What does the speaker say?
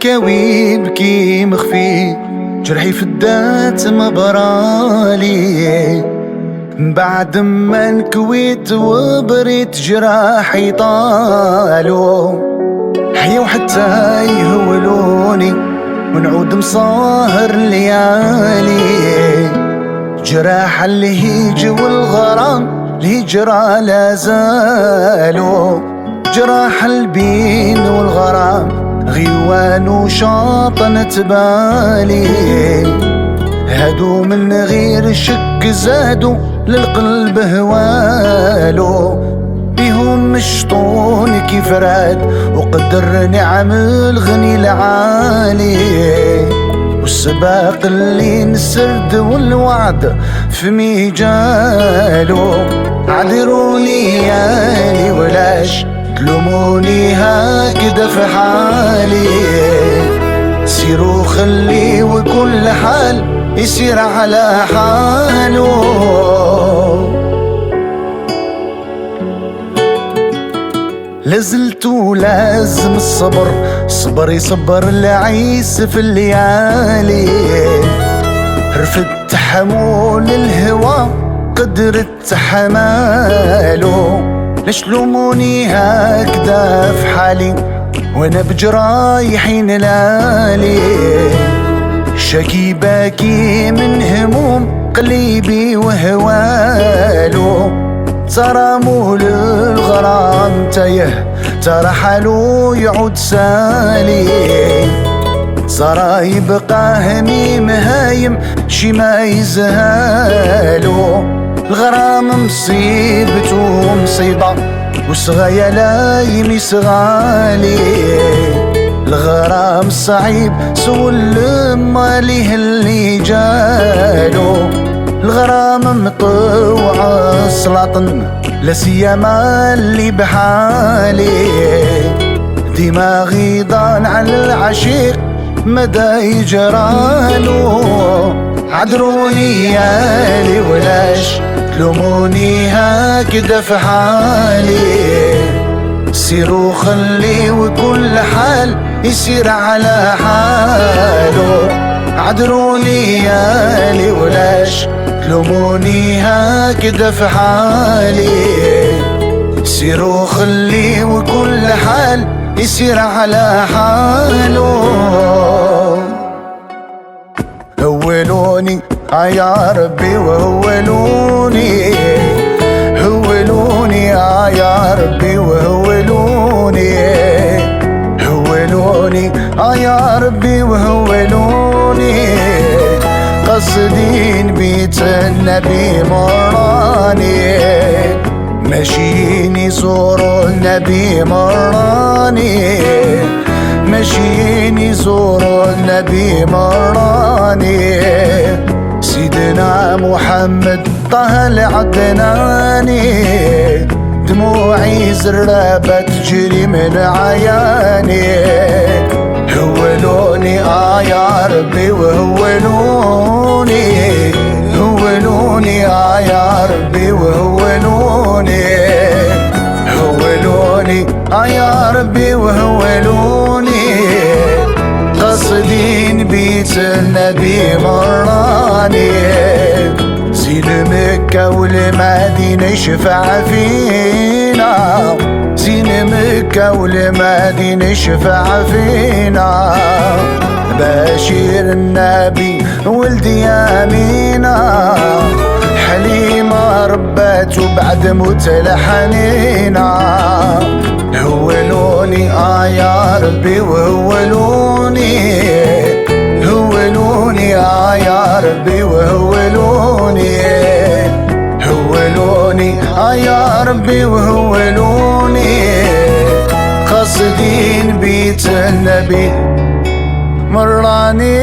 نكاوي بكي مخفي، جرحي في الذات ما برالي. بعد ما نكويت وبريت جراحي طالو، حياو حتى يهولوني ونعود مصاهر ليالي. جراح الهيج والغرام الهجرة لا زالوا، جراح البين والغرام غيوان وشاطن تبالي. هادو من غير شك زادوا للقلب هوالو، بيهم مشطون كيف راد وقدر نعم الغني العالي. والسباق اللي نسرد والوعد في ميجالو، عذروني يالي ولاش تلوموني هكذا في حالي. سيروا خلي وكل حال يسير على حاله. لازلت ولازم الصبر، صبر يصبر العيس في الليالي. رفض تحمل الهوى قدر التحماله. ليش لوموني هكذا في حالي وانا بجرايحي نلالي. شكي باكي من هموم قلبي وهوالو، ترى مول الغرام تايه ترى حالو يعود سالي. ترى يبقى هميم هايم شي ما يزهالو. الغرام مصيبته مصيبة وصغايا لايم يسغالي. الغرام صعيب سول ماليه اللي جالو. الغرام مطوع السلاطن لسيما اللي بحالي. دماغي ضان على العشيق مدى يجرالو. عذروني يالي ولاش تلوموني هكذا في حالي. سيروا خلي وكل حال يسير على حاله. عذروني يالي ولاش تلوموني هكذا في حالي. سيروا خلي وكل حال يسير على حاله. هولوني يا ربي وهولوني، هولوني يا ربي وهولوني. هولوني يا ربي وهولوني. قصدين بيت النبي مراني، ماشيين يزوروا النبي مراني. ماشيين يزوروا النبي مراني. سيدنا محمد طه العدناني، دموعي زرابة تجري من عياني. هولوني يا ربي وهولوني. هولوني يا ربي وهولوني. هولوني يا ربي وهولوني. قصدين بيت النبي مراني. زين مكة والمدينة يشفع فينا. زين مكة والمدينة يشفع فينا. بشير النبي ولد يامينا. حليمة ربته بعد موت الحنينة. هولوني يا ربي وهولوني. هولوني يا ربي وهولوني. هولوني يا ربي وهولوني. قصدين بيت النبي مراني.